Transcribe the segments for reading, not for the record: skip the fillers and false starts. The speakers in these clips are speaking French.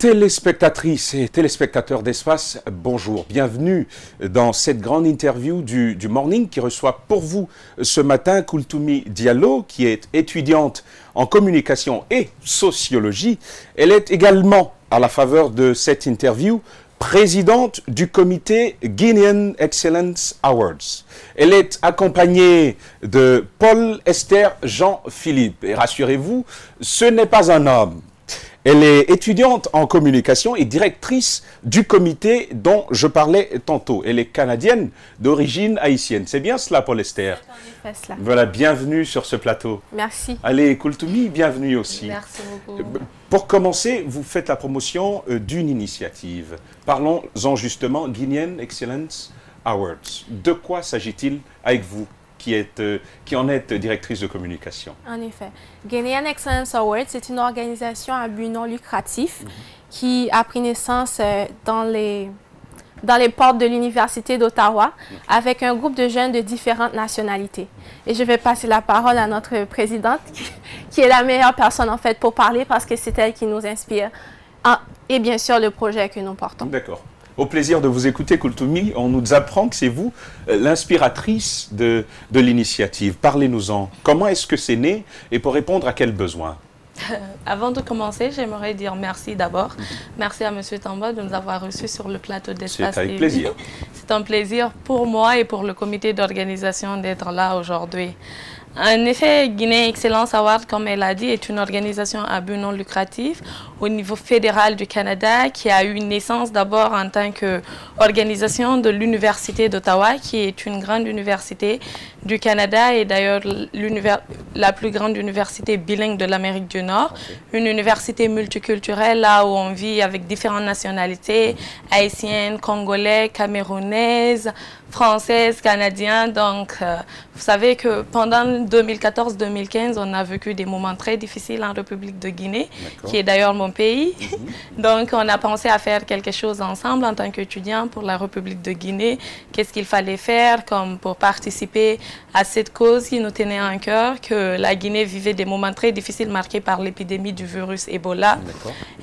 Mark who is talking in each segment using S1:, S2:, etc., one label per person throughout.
S1: Téléspectatrices et téléspectateurs d'Espace, bonjour, bienvenue dans cette grande interview du Morning qui reçoit pour vous ce matin Kulthumi Diallo, qui est étudiante en communication et sociologie. Elle est également, à la faveur de cette interview, présidente du comité Guinean Excellence Awards. Elle est accompagnée de Paul Esther Jean-Philippe. Et rassurez-vous, ce n'est pas un homme. Elle est étudiante en communication et directrice du comité dont je parlais tantôt. Elle est canadienne d'origine haïtienne. C'est bien cela, Paul Esther?
S2: C'est en effet cela.
S1: Voilà, bienvenue sur ce plateau.
S2: Merci.
S1: Allez, Kulthumi, bienvenue aussi.
S2: Merci beaucoup.
S1: Pour commencer, vous faites la promotion d'une initiative. Parlons-en justement, Guinean Excellence Awards. De quoi s'agit-il avec vous qui en êtes directrice de communication?
S2: En effet. Guinean Excellence Awards, c'est une organisation à but non lucratif qui a pris naissance dans les portes de l'Université d'Ottawa avec un groupe de jeunes de différentes nationalités. Et je vais passer la parole à notre présidente qui est la meilleure personne en fait pour parler parce que c'est elle qui nous inspire et bien sûr le projet que nous portons.
S1: D'accord. Au plaisir de vous écouter, Kulthumi. On nous apprend que c'est vous l'inspiratrice de l'initiative. Parlez-nous-en. Comment est-ce que c'est né et pour répondre à quels besoins?
S3: Avant de commencer, j'aimerais dire merci d'abord. Merci à M. Tamba de nous avoir reçus sur le plateau d'Espace.
S1: C'est avec plaisir.
S3: C'est un plaisir pour moi et pour le comité d'organisation d'être là aujourd'hui. En effet, Guinée Excellence Award, comme elle a dit, est une organisation à but non lucratif au niveau fédéral du Canada qui a eu naissance d'abord en tant qu'organisation de l'Université d'Ottawa, qui est une grande université du Canada et d'ailleurs la plus grande université bilingue de l'Amérique du Nord. Une université multiculturelle là où on vit avec différentes nationalités, haïtiennes, congolais, camerounaises, françaises, canadiens. Donc, vous savez que pendant 2014-2015, on a vécu des moments très difficiles en République de Guinée, qui est d'ailleurs mon pays. Donc, on a pensé à faire quelque chose ensemble en tant qu'étudiants pour la République de Guinée. Qu'est-ce qu'il fallait faire comme pour participer à cette cause qui nous tenait à cœur, que la Guinée vivait des moments très difficiles marqués par l'épidémie du virus Ebola.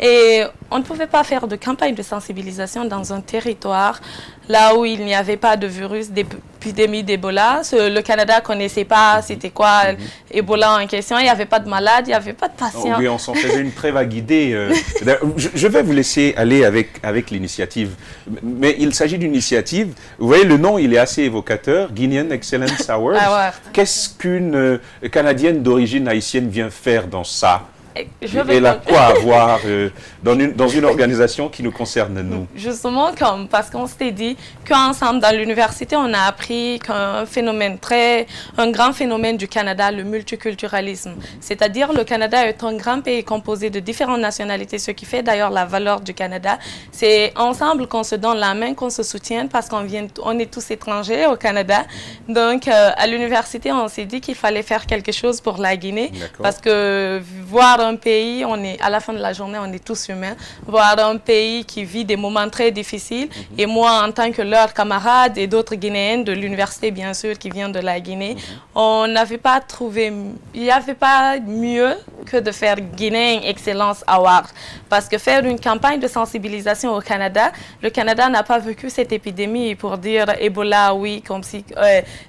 S3: Et on ne pouvait pas faire de campagne de sensibilisation dans un territoire là où il n'y avait pas de virus d'épidémie d'Ebola. Le Canada ne connaissait pas c'était quoi Ebola en question. Il n'y avait pas de malades, il n'y avait pas de patients.
S1: Oh oui, on s'en faisait une très vague idée. Je vais vous laisser aller avec l'initiative. Mais il s'agit d'une initiative. Vous voyez, le nom, il est assez évocateur. Guinean Excellence Awards. Qu'est-ce qu'une Canadienne d'origine haïtienne vient faire dans ça? Elle a quoi à voir dans une organisation qui nous concerne, nous?
S3: Justement, parce qu'on s'était dit qu'ensemble, dans l'université, on a appris qu'un grand phénomène du Canada, le multiculturalisme. C'est-à-dire, le Canada est un grand pays composé de différentes nationalités, ce qui fait d'ailleurs la valeur du Canada. C'est ensemble qu'on se donne la main, qu'on se soutienne, parce on est tous étrangers au Canada. Donc, à l'université, on s'est dit qu'il fallait faire quelque chose pour la Guinée, parce que voir un pays, à la fin de la journée, on est tous humains. Voir un pays qui vit des moments très difficiles. Et moi, en tant que leur camarade et d'autres Guinéennes de l'université, bien sûr, qui viennent de la Guinée, on n'avait pas trouvé, il n'y avait pas mieux que de faire Guinéan Excellence Award. Parce que faire une campagne de sensibilisation au Canada, le Canada n'a pas vécu cette épidémie pour dire Ebola, oui, comme si.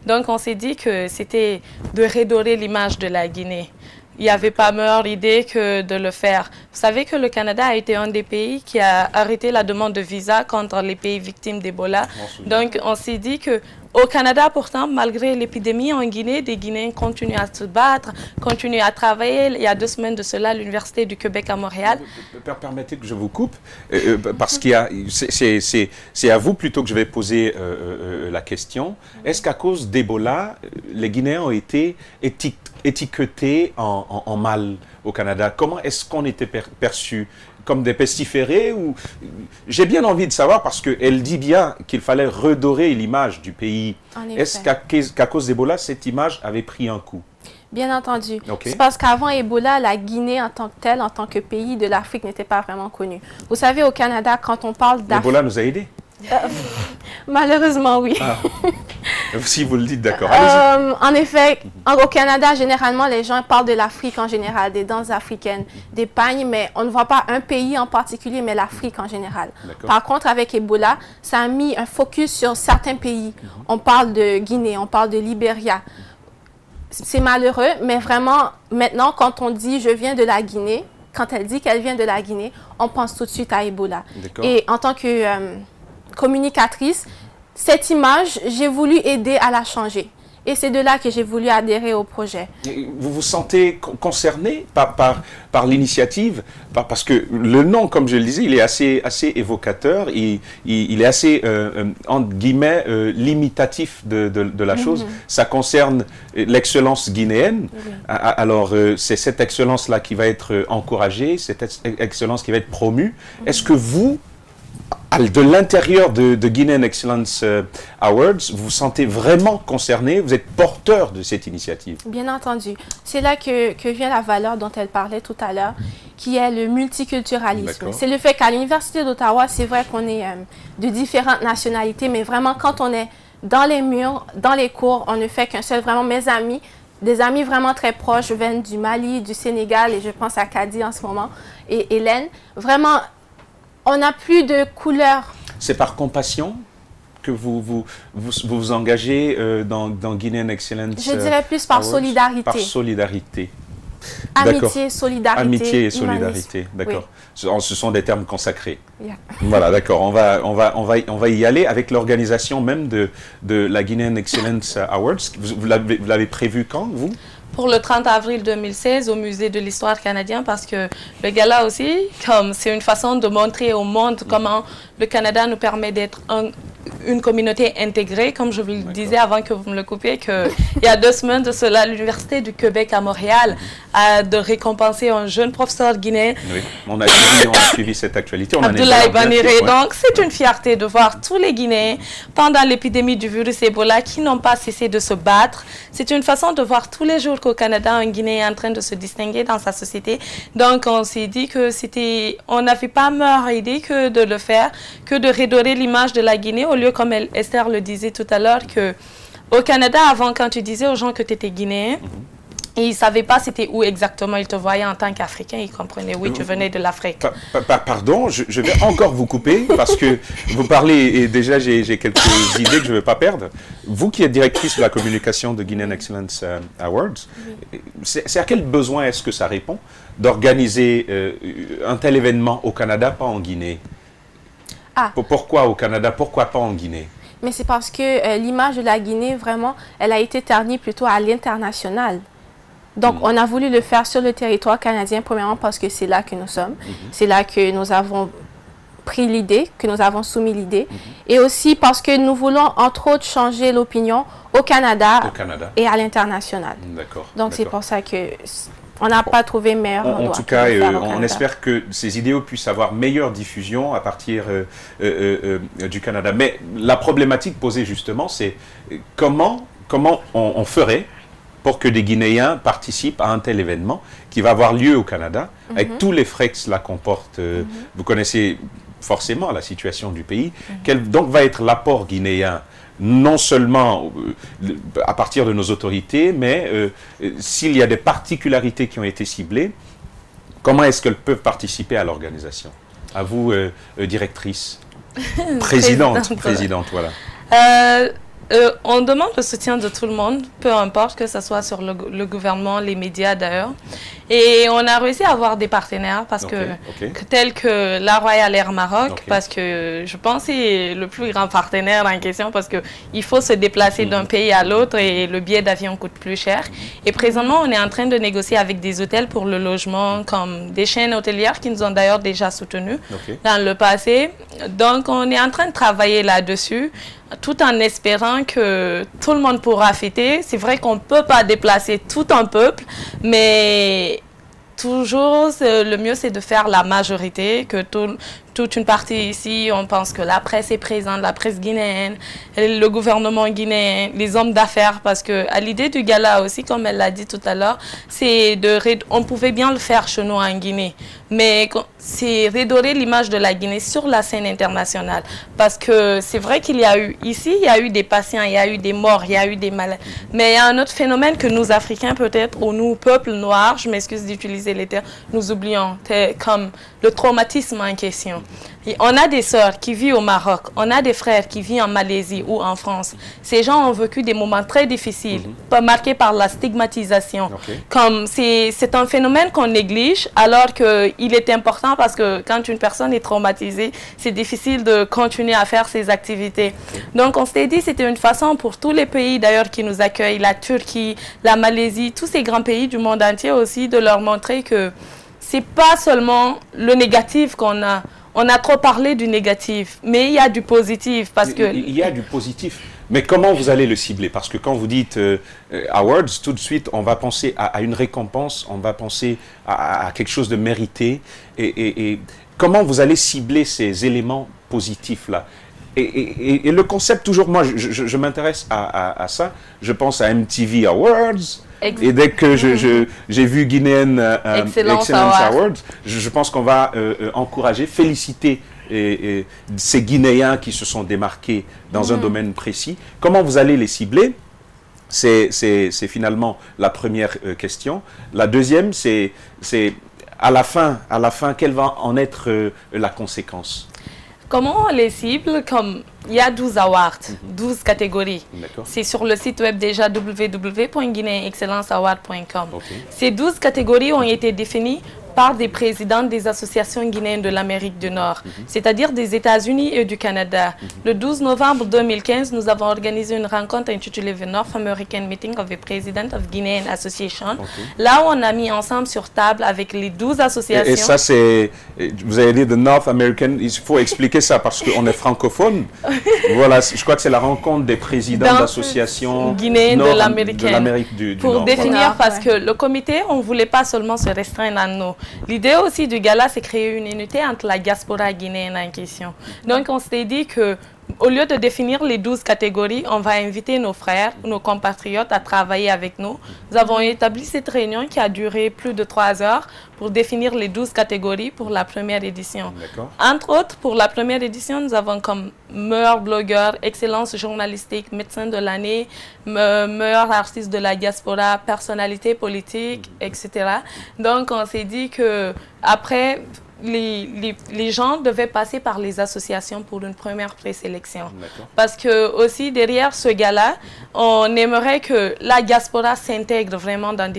S3: Donc, on s'est dit que c'était de redorer l'image de la Guinée. Il n'y avait pas meilleure idée que de le faire. Vous savez que le Canada a été un des pays qui a arrêté la demande de visa contre les pays victimes d'Ebola. Donc, on s'est dit qu'au Canada, pourtant, malgré l'épidémie en Guinée, des Guinéens continuent à se battre, continuent à travailler. Il y a 2 semaines de cela, l'Université du Québec à Montréal.
S1: Permettez que je vous coupe, parce que c'est à vous plutôt que je vais poser la question. Est-ce qu'à cause d'Ebola, les Guinéens ont été étiquetés en mal au Canada? Comment est-ce qu'on était perçus? Comme des pestiférés ou... J'ai bien envie de savoir parce qu'elle dit bien qu'il fallait redorer l'image du pays. Est-ce qu'à cause d'Ebola, cette image avait pris un coup?
S2: Bien entendu. C'est parce qu'avant Ebola, la Guinée en tant que telle, en tant que pays de l'Afrique, n'était pas vraiment connue. Vous savez, au Canada, quand on parle d'Afrique...
S1: Ebola nous a aidés?
S2: Malheureusement, oui.
S1: Si vous le dites, d'accord.
S2: En effet, au Canada, généralement, les gens parlent de l'Afrique en général, des danses africaines, des pagnes, mais on ne voit pas un pays en particulier, mais l'Afrique en général. Par contre, avec Ebola, ça a mis un focus sur certains pays. On parle de Guinée, on parle de Libéria. C'est malheureux, mais vraiment, maintenant, quand on dit « je viens de la Guinée », quand elle dit qu'elle vient de la Guinée, on pense tout de suite à Ebola. Et en tant que communicatrice, cette image, j'ai voulu aider à la changer. Et c'est de là que j'ai voulu adhérer au projet.
S1: Vous vous sentez concerné par l'initiative? Parce que le nom, comme je le disais, il est assez évocateur. Il est assez, entre guillemets, limitatif de la chose. Ça concerne l'excellence guinéenne. Alors, c'est cette excellence-là qui va être encouragée, cette excellence qui va être promue. Est-ce que vous, de l'intérieur de Guinean Excellence Awards, vous vous sentez vraiment concerné, vous êtes porteur de cette initiative? Bien
S2: entendu. C'est là que vient la valeur dont elle parlait tout à l'heure, qui est le multiculturalisme. C'est le fait qu'à l'Université d'Ottawa, c'est vrai qu'on est de différentes nationalités, mais vraiment quand on est dans les murs, dans les cours, on ne fait qu'un seul. Vraiment, mes amis, des amis vraiment très proches viennent du Mali, du Sénégal, et je pense à Kadi en ce moment, et Hélène. Vraiment, on n'a plus de couleur.
S1: C'est par compassion que vous engagez dans Guinean Excellence
S2: Je dirais plus par
S1: Awards.
S2: solidarité.
S1: Par solidarité.
S2: Amitié, solidarité.
S1: Amitié et solidarité, d'accord. Oui. Ce sont des termes consacrés. Voilà, d'accord. On va y aller avec l'organisation même de la Guinean Excellence Awards. Vous l'avez prévu quand, vous?
S3: Pour le 30 avril 2016 au Musée de l'Histoire canadien, parce que le gala aussi, comme c'est une façon de montrer au monde comment le Canada nous permet d'être une communauté intégrée, comme je vous le disais avant que vous me le coupiez, qu'il y a 2 semaines de cela, l'Université du Québec à Montréal a de récompenser un jeune professeur guinéen.
S1: Oui, on a suivi cette actualité.
S3: Abdoulaye Baniré. Donc, c'est une fierté de voir tous les Guinéens pendant l'épidémie du virus Ebola qui n'ont pas cessé de se battre. C'est une façon de voir tous les jours qu'au Canada, un Guinéen est en train de se distinguer dans sa société. Donc, on s'est dit que on n'avait pas meilleure idée que de le faire, que de redorer l'image de la Guinée, au lieu, comme Esther le disait tout à l'heure, qu'au Canada, avant, quand tu disais aux gens que tu étais Guinéen, ils ne savaient pas c'était où exactement ils te voyaient en tant qu'Africain. Ils comprenaient, oui, tu venais de l'Afrique.
S1: Pardon, je vais encore vous couper parce que vous parlez, et déjà j'ai quelques idées que je ne vais pas perdre. Vous qui êtes directrice de la communication de Guinean Excellence Awards, c'est à quel besoin est-ce que ça répond d'organiser un tel événement au Canada, pas en Guinée? Pourquoi au Canada, pourquoi pas en Guinée?
S2: Mais c'est parce que l'image de la Guinée, vraiment, elle a été ternie plutôt à l'international. Donc, on a voulu le faire sur le territoire canadien, premièrement parce que c'est là que nous sommes. C'est là que nous avons pris l'idée, que nous avons soumis l'idée. Et aussi parce que nous voulons, entre autres, changer l'opinion au Canada et à l'international.
S1: D'accord.
S2: Donc, c'est pour ça que on n'a pas trouvé meilleur endroit.
S1: En tout cas, on espère que ces idéaux puissent avoir meilleure diffusion à partir du Canada. Mais la problématique posée, justement, c'est comment on ferait pour que des Guinéens participent à un tel événement qui va avoir lieu au Canada, avec tous les frais que cela comporte. Vous connaissez forcément la situation du pays. Quel donc va être l'apport guinéen, non seulement à partir de nos autorités, mais s'il y a des particularités qui ont été ciblées, comment est-ce qu'elles peuvent participer à l'organisation? À vous, directrice, présidente, voilà.
S3: On demande le soutien de tout le monde, peu importe que ce soit sur le gouvernement, les médias d'ailleurs. Et on a réussi à avoir des partenaires parce tels que la Royal Air Maroc, parce que je pense que c'est le plus grand partenaire en question parce qu'il faut se déplacer d'un pays à l'autre et le billet d'avion coûte plus cher. Et présentement, on est en train de négocier avec des hôtels pour le logement, comme des chaînes hôtelières qui nous ont d'ailleurs déjà soutenus dans le passé. Donc, on est en train de travailler là-dessus, tout en espérant que tout le monde pourra fêter. C'est vrai qu'on ne peut pas déplacer tout un peuple, mais toujours, le mieux, c'est de faire la majorité, que tout toute une partie ici, on pense que la presse est présente, la presse guinéenne, le gouvernement guinéen, les hommes d'affaires, parce que à l'idée du gala aussi, comme elle l'a dit tout à l'heure, on pouvait bien le faire chez nous en Guinée, mais c'est redorer l'image de la Guinée sur la scène internationale, parce que c'est vrai qu'il y a eu ici, il y a eu des patients, il y a eu des morts, il y a eu des malades, mais il y a un autre phénomène que nous Africains peut-être, ou nous peuple noir, je m'excuse d'utiliser les termes, nous oublions, comme le traumatisme en question. Et on a des sœurs qui vivent au Maroc, on a des frères qui vivent en Malaisie ou en France. Ces gens ont vécu des moments très difficiles, marqués par la stigmatisation. Comme c'est un phénomène qu'on néglige, alors qu'il est important parce que quand une personne est traumatisée, c'est difficile de continuer à faire ses activités. Donc on s'est dit c'était une façon pour tous les pays d'ailleurs qui nous accueillent, la Turquie, la Malaisie, tous ces grands pays du monde entier aussi, de leur montrer que c'est pas seulement le négatif qu'on a. On a trop parlé du négatif, mais il y a du positif. Parce que...
S1: Il y a du positif. Mais comment vous allez le cibler? Parce que quand vous dites awards, tout de suite, on va penser à une récompense, on va penser à quelque chose de mérité. Et comment vous allez cibler ces éléments positifs-là? Et le concept, toujours, moi, je m'intéresse à ça. Je pense à MTV Awards. Et dès que j'ai vu Guinéenne Excellence Awards, je pense qu'on va encourager, féliciter ces Guinéens qui se sont démarqués dans un domaine précis. Comment vous allez les cibler? C'est finalement la première question. La deuxième, c'est à la fin, quelle va en être la conséquence?
S3: Comment on les cible? Comme il y a 12 awards, 12 catégories. C'est sur le site web déjà www.guineanexcellenceaward.com. Ces 12 catégories ont été définies par des présidents des associations guinéennes de l'Amérique du Nord, c'est-à-dire des États-Unis et du Canada. Le 12 novembre 2015, nous avons organisé une rencontre intitulée The North American Meeting of the President of Guinean Association. Là où on a mis ensemble sur table avec les 12 associations.
S1: Et ça, c'est, vous avez dit The North American, il faut expliquer ça parce qu'on est francophone. Voilà, je crois que c'est la rencontre des présidents d'associations
S3: guinéennes de l'Amérique
S1: du
S3: Nord. Pour définir, parce que le comité, on ne voulait pas seulement se restreindre à nous. L'idée aussi du gala, c'est créer une unité entre la diaspora guinéenne en question. Donc, on s'est dit que au lieu de définir les 12 catégories, on va inviter nos frères, nos compatriotes à travailler avec nous. Nous avons établi cette réunion qui a duré plus de 3 heures pour définir les 12 catégories pour la première édition. Entre autres, pour la première édition, nous avons comme meilleur blogueur, excellence journalistique, médecin de l'année, meilleur artiste de la diaspora, personnalité politique, etc. Donc, on s'est dit que après, les gens devaient passer par les associations pour une première présélection. Parce que aussi derrière ce gala, on aimerait que la diaspora s'intègre vraiment dans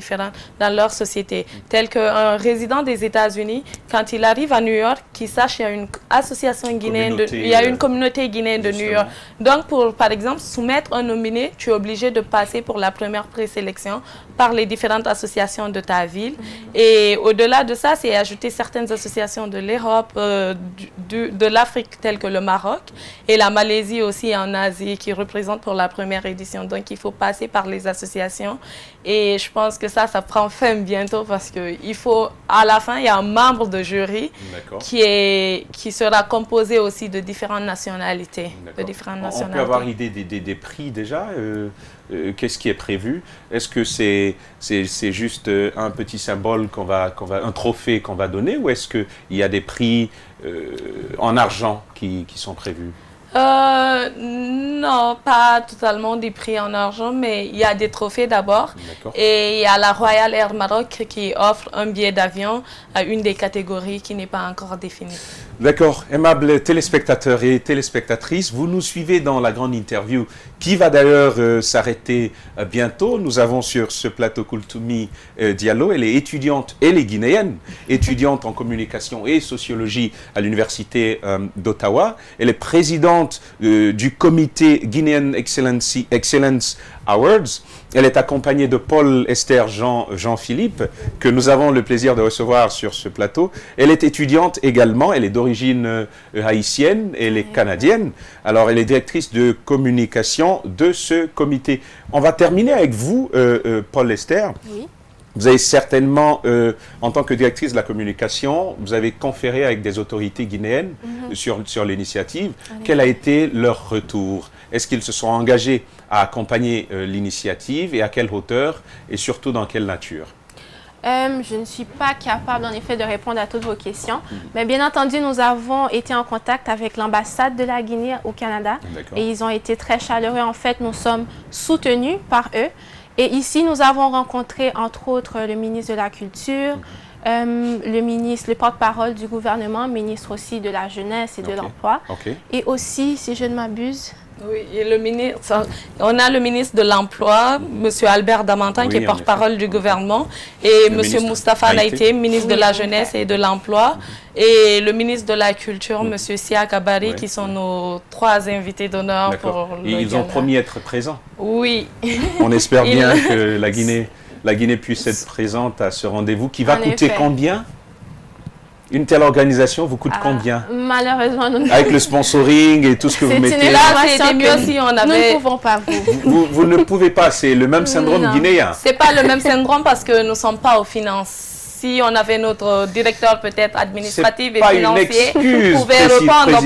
S3: leur société. Tel qu'un résident des États-Unis, quand il arrive à New York, qu'il sache qu'il y a une association guinéenne, il y a une communauté guinéenne de New York. Donc pour, par exemple, soumettre un nominé, tu es obligé de passer pour la première présélection par les différentes associations de ta ville. Et au-delà de ça, c'est ajouter certaines associations de l'Europe, de l'Afrique telles que le Maroc et la Malaisie aussi en Asie qui représente pour la première édition. Donc il faut passer par les associations et je pense que ça prend fin bientôt parce qu'il faut, à la fin, il y a un membre de jury qui sera composé aussi de différentes nationalités. On
S1: peut avoir idée des prix déjà qu'est-ce qui est prévu? Est-ce que c'est juste un petit symbole un trophée qu'on va donner ou est-ce qu'il y a des prix en argent qui sont prévus?
S3: Non, pas totalement des prix en argent, mais il y a des trophées d'abord. Et il y a la Royal Air Maroc qui offre un billet d'avion à une des catégories qui n'est pas encore définie.
S1: D'accord. Aimables téléspectateurs et téléspectatrices, vous nous suivez dans la grande interview qui va d'ailleurs s'arrêter bientôt. Nous avons sur ce plateau Kultumi Diallo. Elle est étudiante, elle est guinéenne, étudiante en communication et sociologie à l'université d'Ottawa. Elle est présidente du comité Guinean Excellence Awards. Elle est accompagnée de Paul Esther Jean-Philippe, que nous avons le plaisir de recevoir sur ce plateau. Elle est étudiante également, elle est d'origine haïtienne, elle est canadienne. Alors, elle est directrice de communication de ce comité. On va terminer avec vous, Paul Esther.
S2: Oui.
S1: Vous avez certainement, en tant que directrice de la communication, vous avez conféré avec des autorités guinéennes sur l'initiative. Quel a été leur retour? Est-ce qu'ils se sont engagés à accompagner l'initiative et à quelle hauteur et surtout dans quelle nature?
S2: Je ne suis pas capable, en effet, de répondre à toutes vos questions. Mais bien entendu, nous avons été en contact avec l'ambassade de la Guinée au Canada. Et ils ont été très chaleureux. En fait, nous sommes soutenus par eux. Et ici, nous avons rencontré, entre autres, le ministre de la Culture, le porte-parole du gouvernement, ministre aussi de la Jeunesse et de l'Emploi. Et aussi, si je ne m'abuse...
S3: Oui, et le ministre, on a le ministre de l'Emploi, M. Albert Damantin, qui est porte-parole du gouvernement, et M. Moustapha Naïté, ministre de la Jeunesse et de l'Emploi, et le ministre de la Culture, M. Sia Kabari, qui sont nos 3 invités d'honneur pour le
S1: Ils ont promis être présents.
S3: Oui.
S1: On espère bien que la Guinée puisse être présente à ce rendez-vous qui va coûter combien? Une telle organisation vous coûte combien?
S2: Malheureusement, nous...
S1: Avec le sponsoring et tout ce que vous mettez.
S2: C'était mieux si on avait... Nous ne pouvons pas,
S1: vous ne pouvez pas, c'est le même syndrome guinéen.
S3: Ce n'est pas le même syndrome parce que nous ne sommes pas aux finances. Si on avait notre directeur peut-être administratif et financier, on pouvait répondre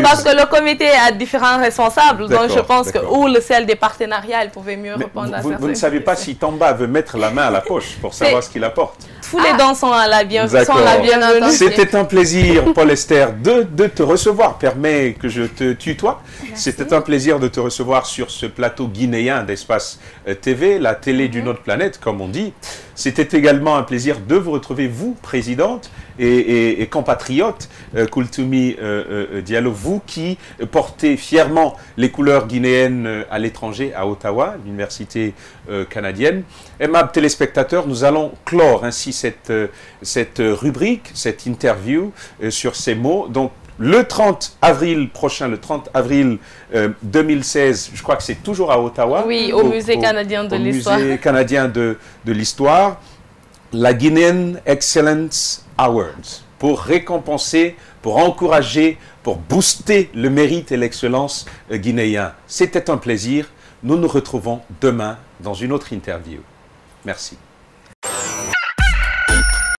S3: parce que le comité a différents responsables. Donc je pense que ou le celle des partenariats, elle pouvait mieux répondre à ça.
S1: Vous ne savez pas si Tamba veut mettre la main à la poche pour savoir ce qu'il apporte.
S3: Tous les dons sont à la bienvenue.
S1: C'était un plaisir, Paul Esther, de te recevoir. Permets que je te tutoie. C'était un plaisir de te recevoir sur ce plateau guinéen d'Espace TV, la télé d'une autre planète, comme on dit. C'était également un plaisir de vous retrouver, vous, présidente et compatriote, Kultumi Diallo, vous qui portez fièrement les couleurs guinéennes à l'étranger, à Ottawa, l'université canadienne. Aimables téléspectateurs, nous allons clore ainsi cette rubrique, cette interview sur ces mots. Donc, le 30 avril prochain, le 30 avril 2016, je crois que c'est toujours à Ottawa.
S3: Oui, au Musée canadien de l'Histoire.
S1: Musée canadien de l'Histoire, la Guinean Excellence Awards, pour récompenser, pour encourager, pour booster le mérite et l'excellence guinéen. C'était un plaisir. Nous nous retrouvons demain dans une autre interview. Merci.